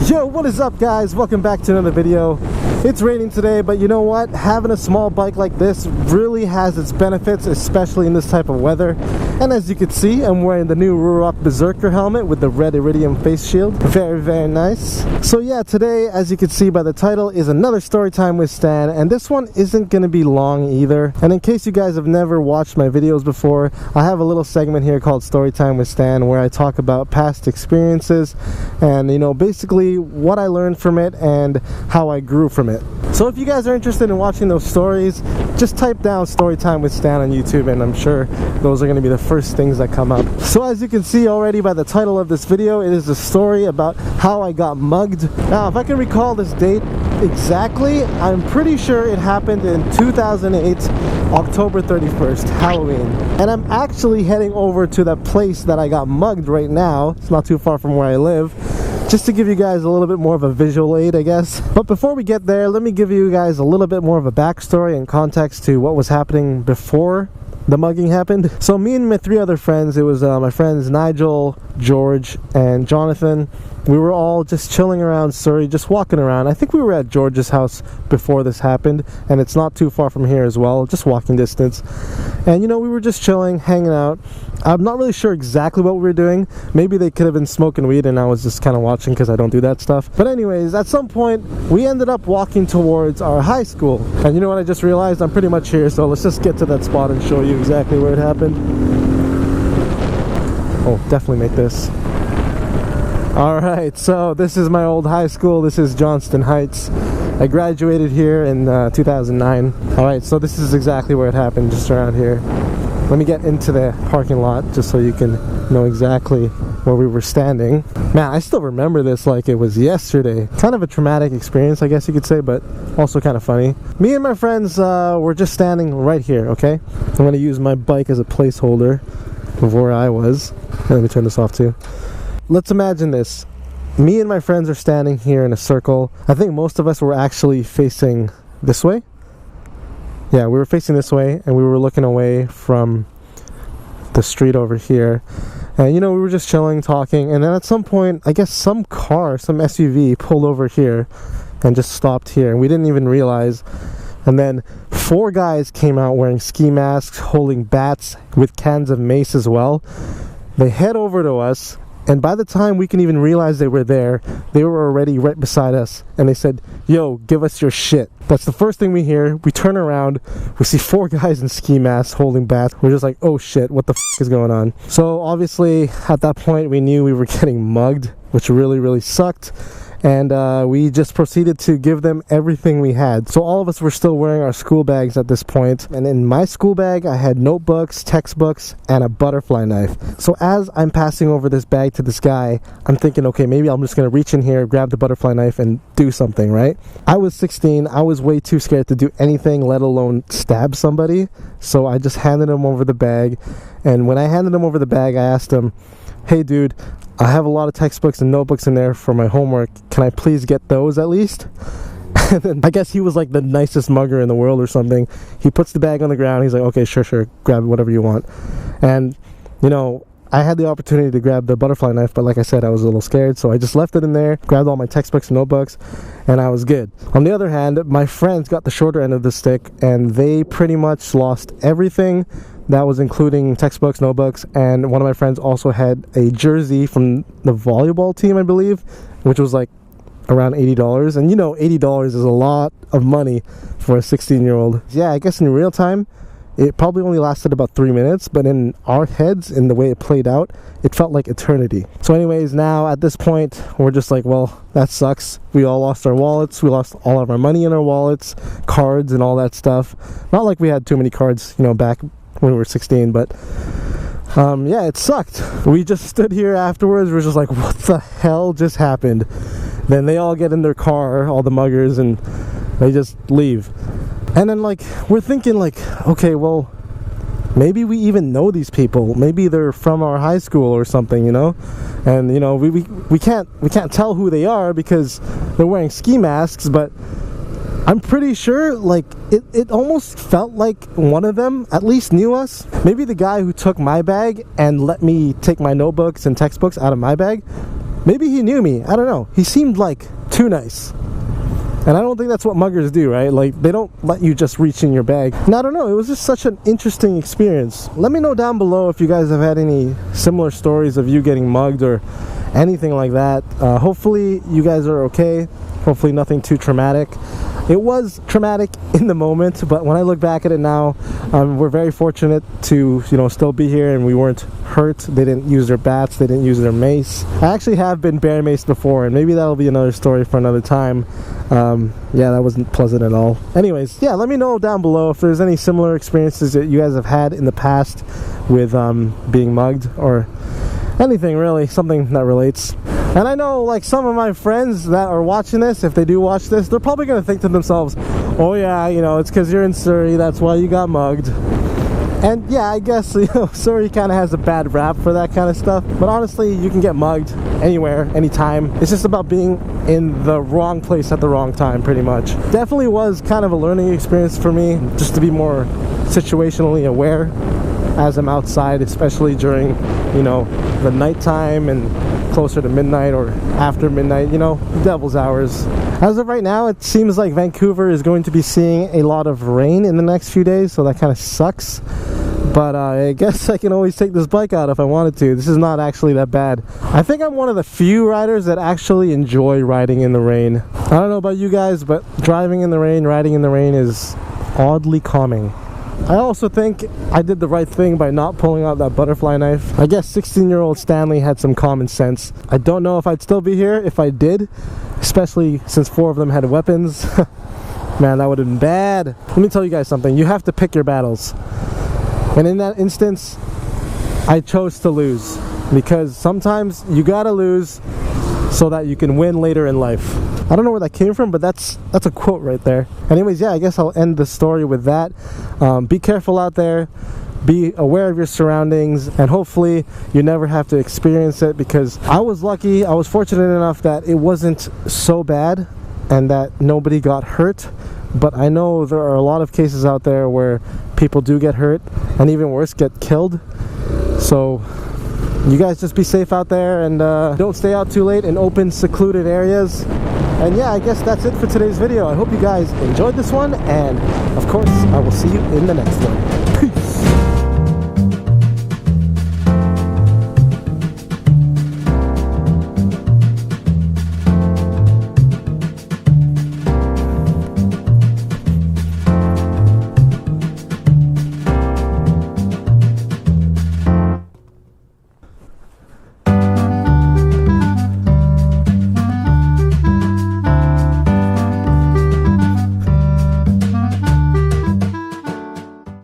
Yo, what is up guys? Welcome back to another video. It's raining today, but you know what? Having a small bike like this really has its benefits, especially in this type of weather. And as you can see, I'm wearing the new Ruroc Berserker helmet with the red iridium face shield. Very, very nice. So yeah, today, as you can see by the title, is another story time with Stan, and this one isn't going to be long either. And in case you guys have never watched my videos before, I have a little segment here called Story Time with Stan where I talk about past experiences and, you know, basically what I learned from it and how I grew from it. So if you guys are interested in watching those stories, just type down Story Time with Stan on YouTube and I'm sure those are going to be the first things that come up. So as you can see already by the title of this video, it is a story about how I got mugged. Now if I can recall this date exactly, I'm pretty sure it happened in 2008, October 31st, Halloween. And I'm actually heading over to that place that I got mugged right now. It's not too far from where I live, just to give you guys a little bit more of a visual aid, I guess. But before we get there, let me give you guys a little bit more of a backstory and context to what was happening before the mugging happened. So me and my three other friends, it was my friends Nigel, George, and Jonathan. We were all just chilling around Surrey, just walking around. I think we were at George's house before this happened, and it's not too far from here as well, just walking distance. And you know, we were just chilling, hanging out. I'm not really sure exactly what we were doing. Maybe they could have been smoking weed and I was just kind of watching because I don't do that stuff. But anyways, at some point, we ended up walking towards our high school. And you know what I just realized? I'm pretty much here, so let's just get to that spot and show you exactly where it happened. Oh, definitely make this. Alright, so this is my old high school. This is Johnston Heights. I graduated here in 2009. Alright, so this is exactly where it happened, just around here. Let me get into the parking lot just so you can know exactly where we were standing. Man, I still remember this like it was yesterday. Kind of a traumatic experience, I guess you could say, but also kind of funny. Me and my friends were just standing right here, okay? I'm going to use my bike as a placeholder of where I was. Let me turn this off too. Let's imagine this. Me and my friends are standing here in a circle. I think most of us were actually facing this way. Yeah, we were facing this way and we were looking away from the street over here. And you know, we were just chilling, talking, and then at some point, I guess some car, some SUV pulled over here and just stopped here, and we didn't even realize. And then 4 guys came out wearing ski masks, holding bats with cans of mace as well. They head over to us, and by the time we can even realize they were there, they were already right beside us. And they said, "Yo, give us your shit." That's the first thing we hear. We turn around, we see 4 guys in ski masks holding bats. We're just like, oh shit, what the f is going on? So obviously at that point we knew we were getting mugged, which really, really sucked. And we just proceeded to give them everything we had. So all of us were still wearing our school bags at this point. And in my school bag, I had notebooks, textbooks, and a butterfly knife. So as I'm passing over this bag to this guy, I'm thinking, okay, maybe I'm just going to reach in here, grab the butterfly knife, and do something, right? I was 16. I was way too scared to do anything, let alone stab somebody. So I just handed him over the bag. And when I handed him over the bag, I asked him, "Hey, dude, I have a lot of textbooks and notebooks in there for my homework. Can I please get those at least?" And then I guess he was like the nicest mugger in the world or something. He puts the bag on the ground. He's like, "Okay, sure, grab whatever you want." And, you know, I had the opportunity to grab the butterfly knife, but like I said, I was a little scared. So I just left it in there, grabbed all my textbooks and notebooks, and I was good. On the other hand, my friends got the shorter end of the stick, and they pretty much lost everything. That was including textbooks, notebooks, and one of my friends also had a jersey from the volleyball team, I believe, which was like around $80. And you know, $80 is a lot of money for a 16-year-old. Yeah, I guess in real time, it probably only lasted about 3 minutes, but in our heads, in the way it played out, it felt like eternity. So anyways, now at this point, we're just like, well, that sucks. We all lost our wallets. We lost all of our money in our wallets, cards and all that stuff. Not like we had too many cards, you know, back when we were 16, but yeah, it sucked. We just stood here afterwards. We're just like, what the hell just happened? Then they all get in their car, all the muggers, and they just leave. And then like we're thinking like, okay, well, maybe we even know these people. Maybe they're from our high school or something, you know. And you know, we can't tell who they are because they're wearing ski masks, but I'm pretty sure like it almost felt like one of them at least knew us. Maybe the guy who took my bag and let me take my notebooks and textbooks out of my bag, Maybe he knew me, I don't know. He seemed like too nice. And I don't think that's what muggers do, right? Like, they don't let you just reach in your bag. And I don't know, it was just such an interesting experience. Let me know down below if you guys have had any similar stories of you getting mugged or anything like that. Hopefully you guys are okay. Hopefully nothing too traumatic. It was traumatic in the moment, but when I look back at it now, we're very fortunate to, you know, still be here, and we weren't hurt. They didn't use their bats, they didn't use their mace. I actually have been bear maced before, and maybe that'll be another story for another time. Yeah, that wasn't pleasant at all. Anyways, yeah, let me know down below if there's any similar experiences that you guys have had in the past with being mugged, or anything really, something that relates. And I know, like, some of my friends that are watching this, if they do watch this, they're probably going to think to themselves, oh yeah, you know, it's because you're in Surrey, that's why you got mugged. And yeah, I guess, you know, Surrey kind of has a bad rap for that kind of stuff. But honestly, you can get mugged anywhere, anytime. It's just about being in the wrong place at the wrong time, pretty much. Definitely was kind of a learning experience for me, just to be more situationally aware as I'm outside, especially during, you know, the nighttime and closer to midnight or after midnight, you know, devil's hours. As of right now, it seems like Vancouver is going to be seeing a lot of rain in the next few days, so that kind of sucks. But I guess I can always take this bike out if I wanted to. This is not actually that bad. I think I'm one of the few riders that actually enjoy riding in the rain. I don't know about you guys, but driving in the rain, riding in the rain is oddly calming. I also think I did the right thing by not pulling out that butterfly knife. I guess 16-year-old Stanley had some common sense. I don't know if I'd still be here if I did, especially since 4 of them had weapons. Man, that would have been bad. Let me tell you guys something. You have to pick your battles. And in that instance, I chose to lose. Because sometimes you gotta lose so that you can win later in life. I don't know where that came from, but that's a quote right there. Anyways, yeah, I guess I'll end the story with that. Be careful out there. Be aware of your surroundings, and hopefully you never have to experience it, because I was lucky. I was fortunate enough that it wasn't so bad and that nobody got hurt. But I know there are a lot of cases out there where people do get hurt, and even worse, get killed. So you guys just be safe out there, and don't stay out too late in open, secluded areas. And yeah, I guess that's it for today's video. I hope you guys enjoyed this one, and of course, I will see you in the next one.